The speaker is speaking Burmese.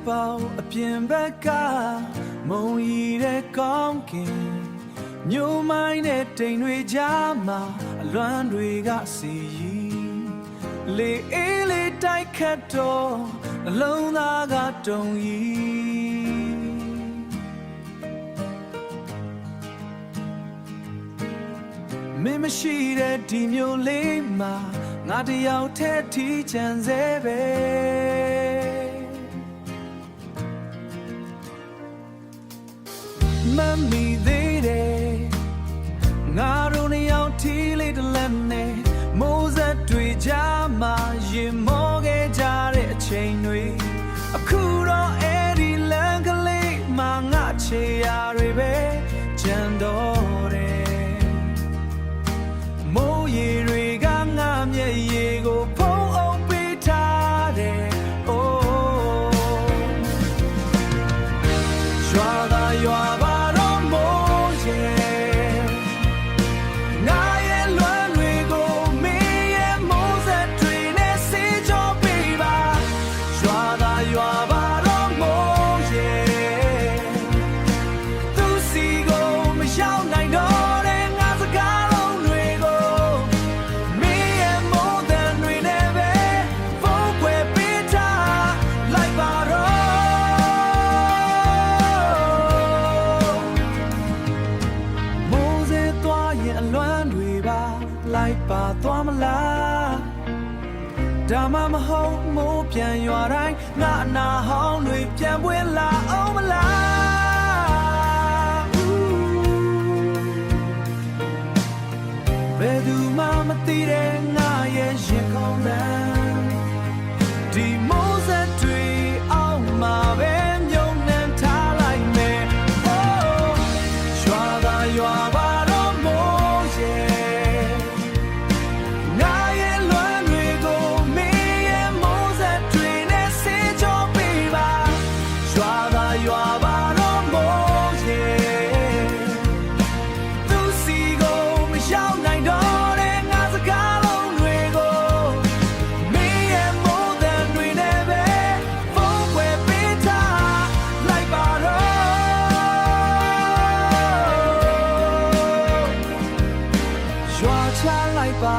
ပေါအပြင်ဘက်ကမုံရီတဲ့ကောင်းကင်မြို့မိုင်းတဲ့တိမ်တွေကြားမှာအလွမ်းတွေကစီရီလေအေးလေးတိုက်ခတ်တော့အလုံးသားကတုံရီမင်းမရှိတဲ့ဒီမျိုးလေးမှာငါတယောက်တည်းထီးချန်စေပဲမမီသေးတယ်ငါတို့နှစ်ယောက်ထီးလေးတစ်လက်နဲ့မိုးဆက်တွေကြားမှာရင်မောခဲ့ကြတဲ့အချိန်တွေအခုတော့အဲ့ဒီလမ်းကလေးမှာငါချေရတွေပဲကြံတော့တယ်မိုးရေတွေကငါမျက်ရည်ကိုဖုံးအုပ်ပေးထားတယ်အိုးရွာသာရွာပါတော့မိုးရေငါရဲ့လွမ်းတွေကိုမင်းရဲ့မိုးဆက်တွေနဲ့စေးကြောပေးပါရွာသာရွာပါတော့မိုးရေသူစီကိုမရောက်နိုင်တော့တဲ့ငါစကားလုံးတွေကိုမင်းရဲ့မိုးတန်တွေနဲ့ပဲဖုံးကွယ်ပေးထားလိုက်ပါတော့မိုးစေသွားရင်အလွမ်းတွေပါလိုက်ပါသွားမလားဒါမှမဟုတ်မိုးပြန်ရွာတိုင်းငါအနာဟောင်းတွေပြန်ပွင့်လာအောင်မလားဘယ်သူမှမသိတဲ့ငါရဲ့ရင်ခုန်လမ်းဒီမိုးဆက်တွေအောင်မှာပဲမြုံနှံထားလိုက်မယ် Oh ရွာသာရွာပါတော့မိုးရေငါရဲ့လွမ်းတွေကိုမင်းရဲ့မိုးဆက်တွေနဲ့စေးကြောပေးပါရွာသာရွာပါတော့မိုးရေသူစီကိုမရောက်နိုင်တော့တဲ့ငါစကားလုံးတွေကိုမင်းရဲ့မိုးတန်တွေနဲ့ပဲဖုံးကွယ်ပေးထားလိုက်ပါတော့ရွာချလိုက်ပါ